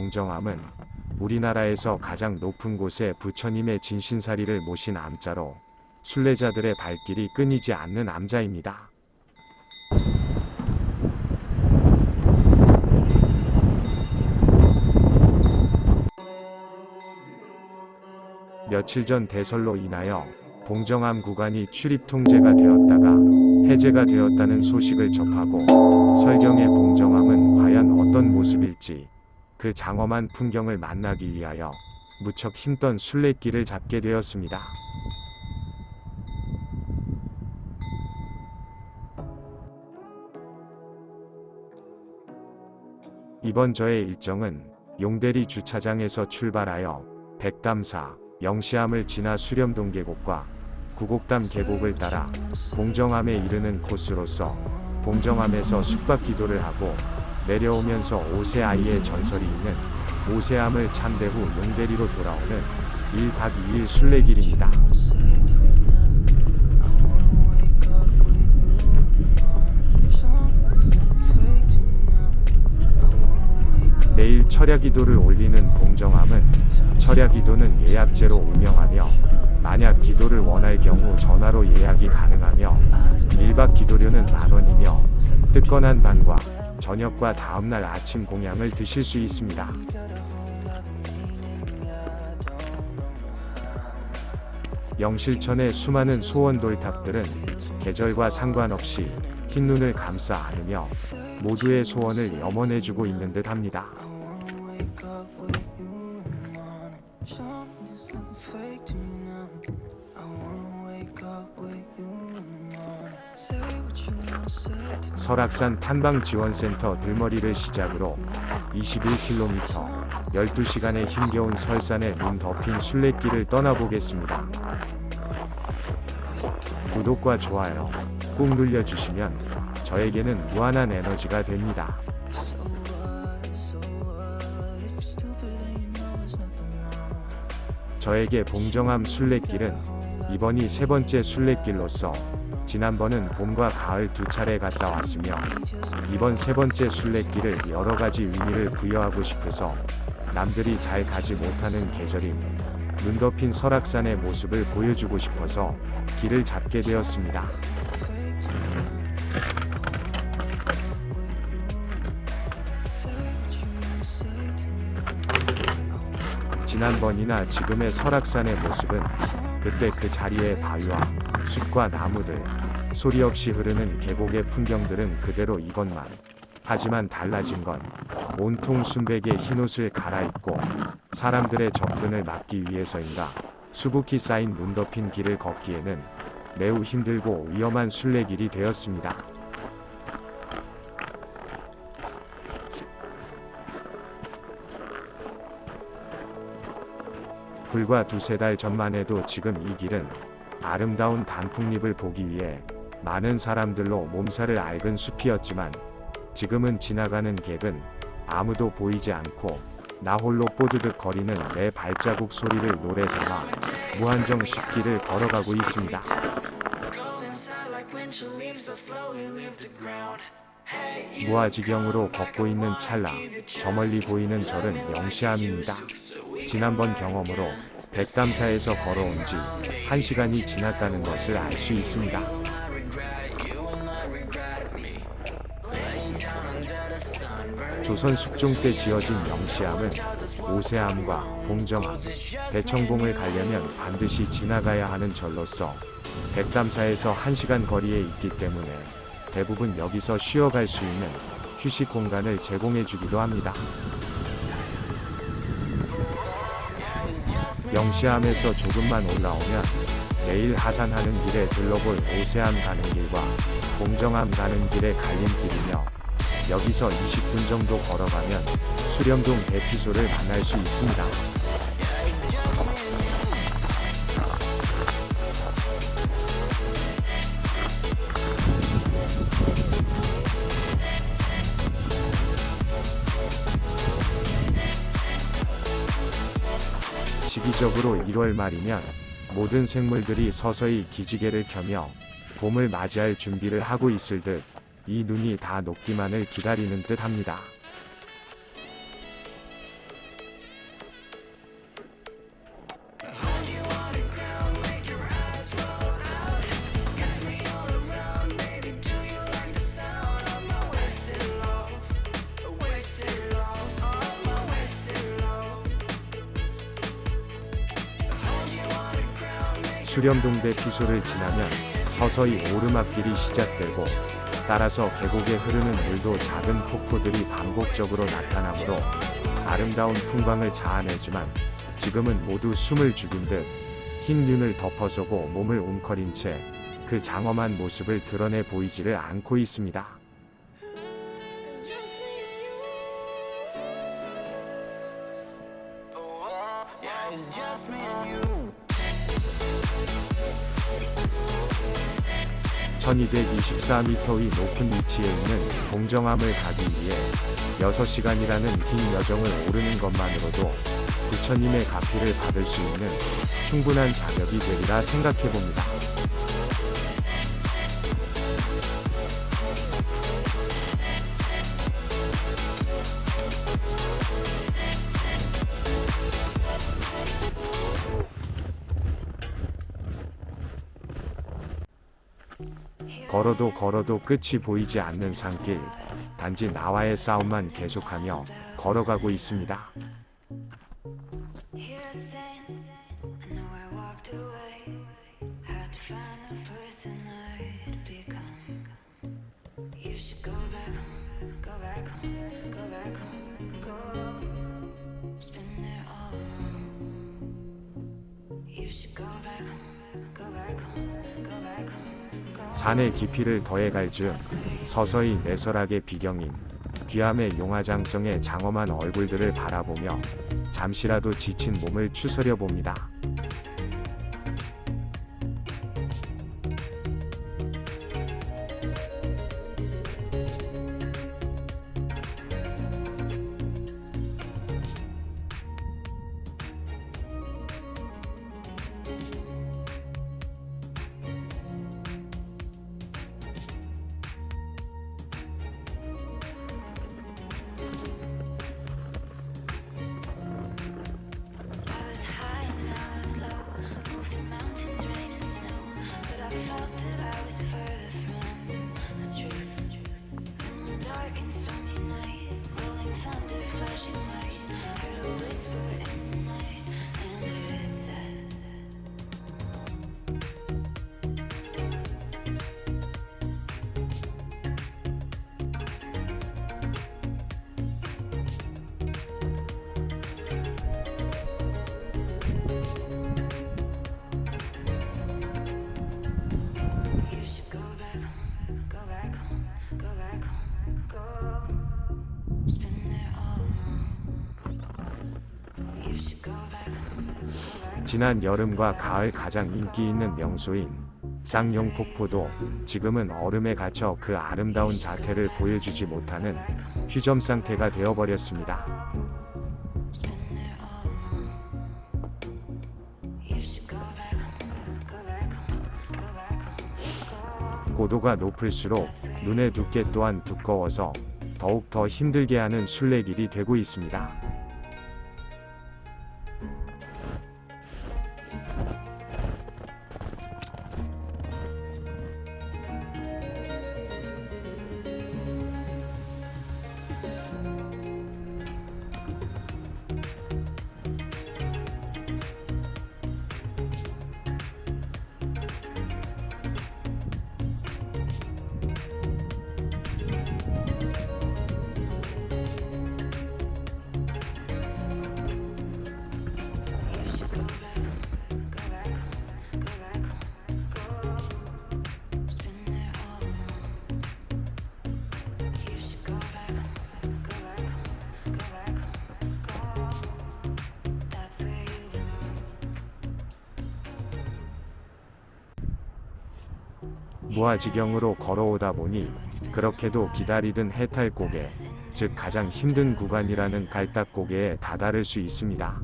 봉정암은 우리나라에서 가장 높은 곳에 부처님의 진신사리를 모신 암자로 순례자들의 발길이 끊이지 않는 암자입니다. 며칠 전 대설로 인하여 봉정암 구간이 출입 통제가 되었다가 해제가 되었다는 소식을 접하고 설경의 봉정암은 과연 어떤 모습일지 그 장엄한 풍경을 만나기 위하여 무척 힘든 순례길을 잡게 되었습니다. 이번 저의 일정은 용대리 주차장에서 출발하여 백담사, 영시암을 지나 수렴동 계곡과 구곡담 계곡을 따라 봉정암에 이르는 코스로서 봉정암에서 숙박 기도를 하고 내려오면서 오세아이의 전설이 있는 오세암을 참대 후 용대리로 돌아오는 1박 2일 순례길입니다. 내일 철야기도를 올리는 봉정암은 철야기도는 예약제로 운영하며 만약 기도를 원할 경우 전화로 예약이 가능하며 1박 기도료는 만원이며 뜨끈한 반과 저녁과 다음날 아침 공양을 드실 수 있습니다. 영실천의 수많은 소원돌탑들은 계절과 상관없이 흰눈을 감싸 안으며 모두의 소원을 염원해주고 있는 듯 합니다. 설악산 탐방지원센터 들머리를 시작으로 21km, 12시간의 힘겨운 설산에 눈 덮인 순례길을 떠나보겠습니다. 구독과 좋아요 꾹 눌러주시면 저에게는 무한한 에너지가 됩니다. 저에게 봉정암 순례길은 이번이 세 번째 순례길로서 지난번은 봄과 가을 두 차례 갔다 왔으며 이번 세 번째 순례길을 여러가지 의미를 부여하고 싶어서 남들이 잘 가지 못하는 계절인 눈 덮인 설악산의 모습을 보여주고 싶어서 길을 잡게 되었습니다. 지난번이나 지금의 설악산의 모습은 그때 그 자리의 바위와 숲과 나무들, 소리 없이 흐르는 계곡의 풍경들은 그대로 이것만. 하지만 달라진 건 온통 순백의 흰옷을 갈아입고 사람들의 접근을 막기 위해서인가 수북히 쌓인 눈 덮인 길을 걷기에는 매우 힘들고 위험한 순례길이 되었습니다. 불과 두세 달 전만 해도 지금 이 길은 아름다운 단풍잎을 보기 위해 많은 사람들로 몸살을 앓은 숲이었지만 지금은 지나가는 객은 아무도 보이지 않고 나 홀로 뽀드득 거리는 내 발자국 소리를 노래 삼아 무한정 숲길을 걸어가고 있습니다. 무아지경으로 걷고 있는 찰나 저 멀리 보이는 절은 영시암입니다. 지난번 경험으로 백담사에서 걸어온 지 1시간이 지났다는 것을 알 수 있습니다. 조선 숙종 때 지어진 영시암은 오세암과 봉정암, 대청봉을 가려면 반드시 지나가야 하는 절로서 백담사에서 1시간 거리에 있기 때문에 대부분 여기서 쉬어갈 수 있는 휴식 공간을 제공해주기도 합니다. 영시암에서 조금만 올라오면 내일 하산하는 길에 들러볼 오세암 가는 길과 봉정암 가는 길의 갈림길이며 여기서 20분 정도 걸어가면 수렴동 대피소를 만날 수 있습니다. 시기적으로 1월 말이면 모든 생물들이 서서히 기지개를 켜며 봄을 맞이할 준비를 하고 있을 듯 이 눈이 다 녹기만을 기다리는 듯 합니다. 수렴동대 투소를 지나면 서서히 오르막길이 시작되고 따라서 계곡에 흐르는 물도 작은 폭포들이 반복적으로 나타나므로 아름다운 풍광을 자아내지만 지금은 모두 숨을 죽인 듯 흰 눈을 덮어서고 몸을 웅크린 채 그 장엄한 모습을 드러내 보이지를 않고 있습니다. (1224m의) 높은 위치에 있는 동정암을 가기 위해 6시간이라는 긴 여정을 오르는 것만으로도 부처님의 가피를 받을 수 있는 충분한 자격이 되리라 생각해봅니다. 걸어도 걸어도 끝이 보이지 않는 산길, 단지 나와의 싸움만 계속하며 걸어가고 있습니다. 산의 깊이를 더해갈 즈음 서서히 내설하게 비경인 귀암의 용화장성의 장엄한 얼굴들을 바라보며 잠시라도 지친 몸을 추스려 봅니다. 지난 여름과 가을 가장 인기 있는 명소인 쌍용폭포도 지금은 얼음에 갇혀 그 아름다운 자태를 보여주지 못하는 휴점 상태가 되어버렸습니다. 고도가 높을수록 눈의 두께 또한 두꺼워서 더욱 더 힘들게 하는 순례길이 되고 있습니다. 무아지경으로 걸어오다 보니 그렇게도 기다리던 해탈고개, 즉 가장 힘든 구간이라는 갈딱고개에 다다를 수 있습니다.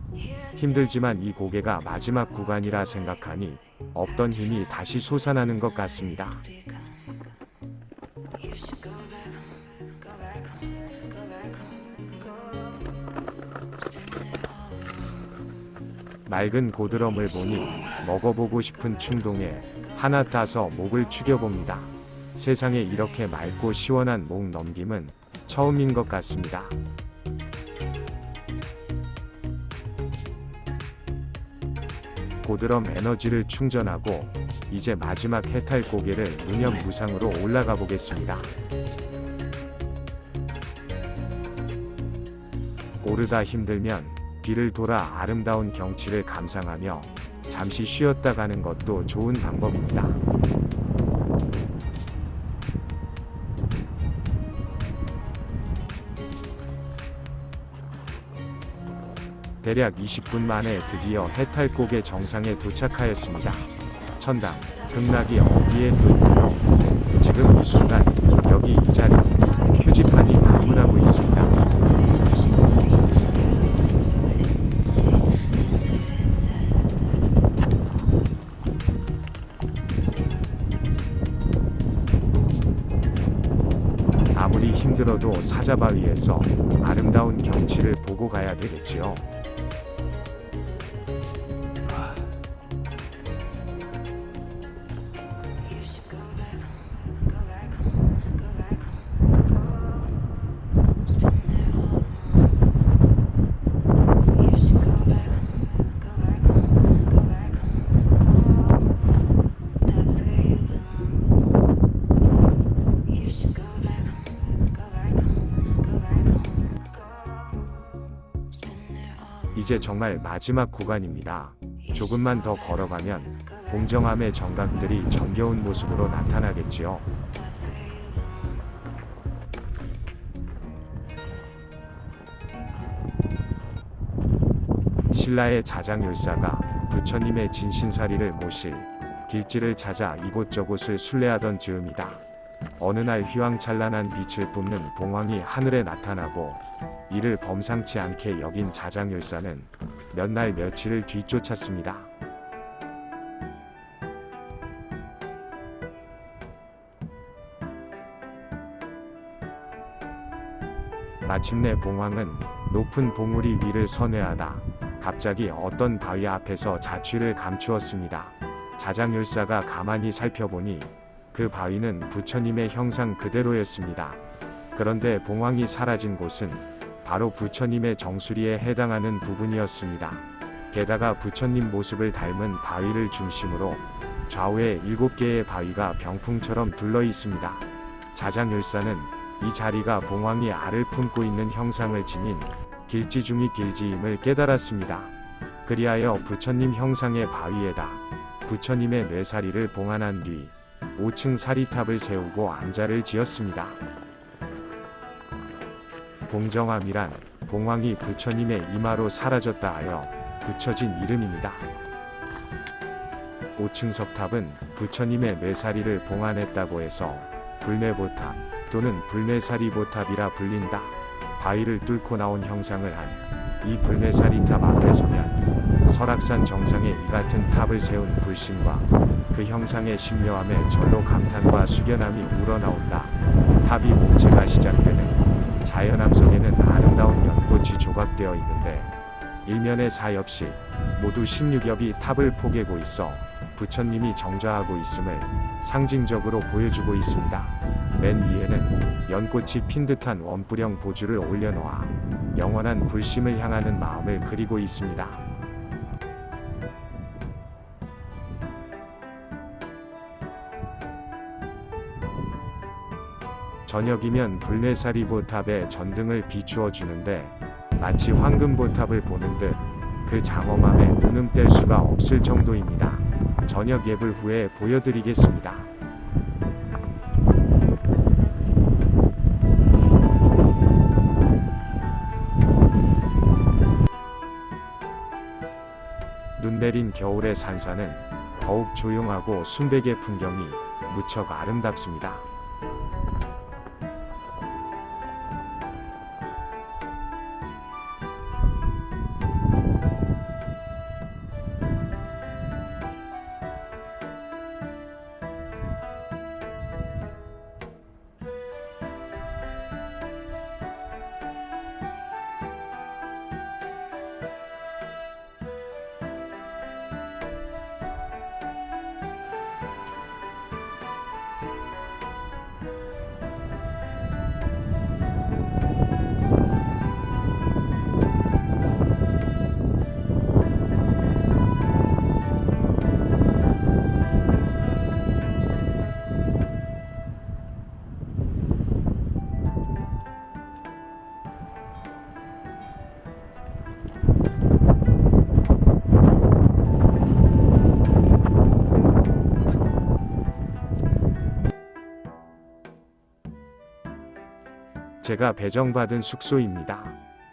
힘들지만 이 고개가 마지막 구간이라 생각하니 없던 힘이 다시 솟아나는 것 같습니다. 맑은 고드럼을 보니 먹어보고 싶은 충동에 하나 따서 목을 축여봅니다. 세상에 이렇게 맑고 시원한 목 넘김은 처음인 것 같습니다. 보드럼 에너지를 충전하고 이제 마지막 해탈 고개를 무념 무상으로 올라가 보겠습니다. 오르다 힘들면 뒤를 돌아 아름다운 경치를 감상하며 잠시 쉬었다 가는 것도 좋은 방법입니다. 대략 20분 만에 드디어 해탈곡의 정상에 도착하였습니다. 천당, 극락이 어디에 또 있고요. 지금 이 순간 여기 이 자리 표지판이 방문하고 있습니다. 아무리 힘들어도 사자바위에서 아름다운 경치를 보고 가야 되겠지요. 이제 정말 마지막 구간입니다. 조금만 더 걸어가면 공정함의 정각들이 정겨운 모습으로 나타나겠지요. 신라의 자장율사가 부처님의 진신사리를 모실 길지를 찾아 이곳저곳을 순례하던 즈음이다. 어느 날 휘황찬란한 빛을 뿜는 봉황이 하늘에 나타나고 이를 범상치 않게 여긴 자장율사는 몇 날 며칠을 뒤쫓았습니다. 마침내 봉황은 높은 봉우리 위를 선회하다 갑자기 어떤 바위 앞에서 자취를 감추었습니다. 자장율사가 가만히 살펴보니 그 바위는 부처님의 형상 그대로였습니다. 그런데 봉황이 사라진 곳은 바로 부처님의 정수리에 해당하는 부분이었습니다. 게다가 부처님 모습을 닮은 바위를 중심으로 좌우에 7개의 바위가 병풍처럼 둘러 있습니다. 자장율사는 이 자리가 봉황이 알을 품고 있는 형상을 지닌 길지 중의 길지임을 깨달았습니다. 그리하여 부처님 형상의 바위에다 부처님의 뇌사리를 봉안한 뒤 5층 사리탑을 세우고 안자를 지었습니다. 공정함이란 봉황이 부처님의 이마로 사라졌다 하여 붙여진 이름입니다. 5층 석탑은 부처님의 뇌사리를 봉안했다고 해서 불뇌보탑 또는 불뇌사리보탑이라 불린다. 바위를 뚫고 나온 형상을 한 이 불뇌사리탑 앞에 서면 설악산 정상에 이 같은 탑을 세운 불신과 그 형상의 신묘함에 절로 감탄과 숙연함이 우러나온다. 탑이 몸체가 시작되는 자연암석에는 아름다운 연꽃이 조각되어 있는데 일면의 사엽시 모두 16엽이 탑을 포개고 있어 부처님이 정좌하고 있음을 상징적으로 보여주고 있습니다. 맨 위에는 연꽃이 핀 듯한 원뿔형 보주를 올려놓아 영원한 불심을 향하는 마음을 그리고 있습니다. 저녁이면 불뇌사리보탑에 전등을 비추어 주는데 마치 황금보탑을 보는 듯 그 장엄함에 눈을 뗄 수가 없을 정도입니다. 저녁 예불 후에 보여드리겠습니다. 눈 내린 겨울의 산사는 더욱 조용하고 순백의 풍경이 무척 아름답습니다. 제가 배정받은 숙소입니다.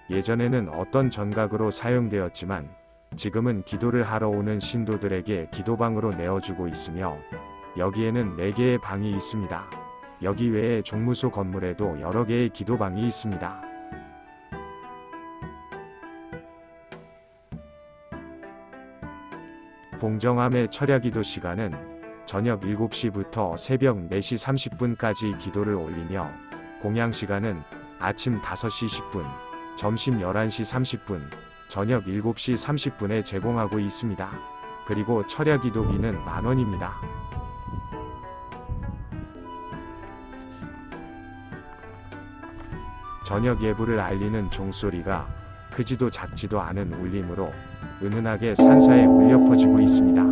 예전에는 어떤 전각으로 사용되었지만 지금은 기도를 하러 오는 신도들에게 기도방으로 내어주고 있으며 여기에는 4개의 방이 있습니다. 여기 외에 종무소 건물에도 여러 개의 기도방이 있습니다. 봉정암의 철야기도 시간은 저녁 7시부터 새벽 4시 30분까지 기도를 올리며 공양 시간은 아침 5시 10분, 점심 11시 30분, 저녁 7시 30분에 제공하고 있습니다. 그리고 철야기도비는 만원입니다. 저녁 예불을 알리는 종소리가 크지도 작지도 않은 울림으로 은은하게 산사에 울려 퍼지고 있습니다.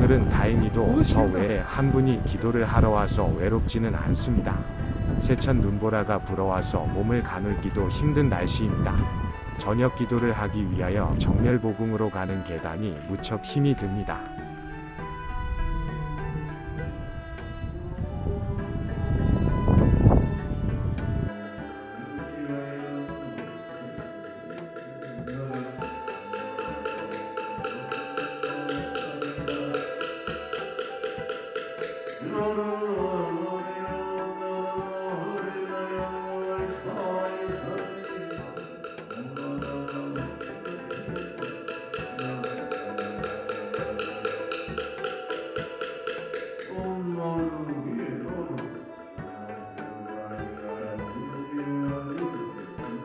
오늘은 다행히도 저 외에 한 분이 기도를 하러 와서 외롭지는 않습니다. 세찬 눈보라가 불어와서 몸을 가눌기도 힘든 날씨입니다. 저녁 기도를 하기 위하여 정멸보궁으로 가는 계단이 무척 힘이 듭니다.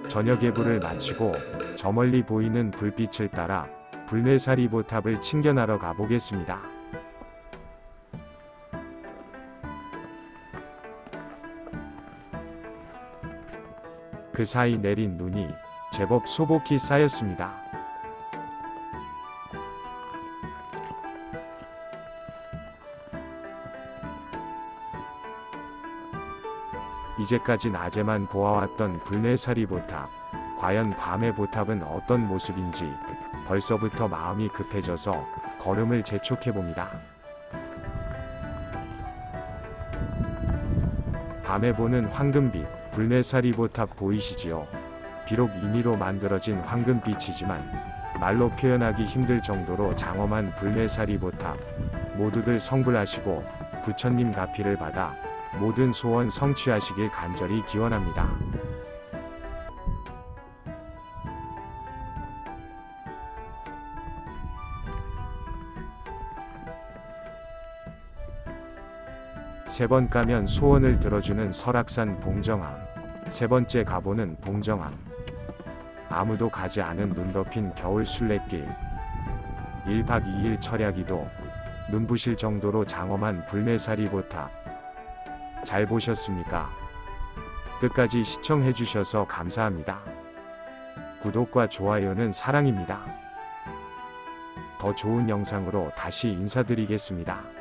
저녁 예불을 마치고 저 멀리 보이는 불빛을 따라 불뇌사리보탑을 친견하러 가보겠습니다. 그 사이 내린 눈이 제법 소복히 쌓였습니다. 이제까지 낮에만 보아왔던 불뇌사리보탑, 과연 밤의 보탑은 어떤 모습인지 벌써부터 마음이 급해져서 걸음을 재촉해봅니다. 밤에 보는 황금빛, 불뇌사리보탑 보이시지요? 비록 임의로 만들어진 황금빛이지만 말로 표현하기 힘들 정도로 장엄한 불뇌사리보탑, 모두들 성불하시고 부처님 가피를 받아 모든 소원 성취하시길 간절히 기원합니다. 세 번 가면 소원을 들어주는 설악산 봉정암, 세 번째 가보는 봉정암. 아무도 가지 않은 눈 덮인 겨울 순례길, 1박 2일 철야기도, 눈부실 정도로 장엄한 불뇌사리보탑. 잘 보셨습니까? 끝까지 시청해주셔서 감사합니다. 구독과 좋아요는 사랑입니다. 더 좋은 영상으로 다시 인사드리겠습니다.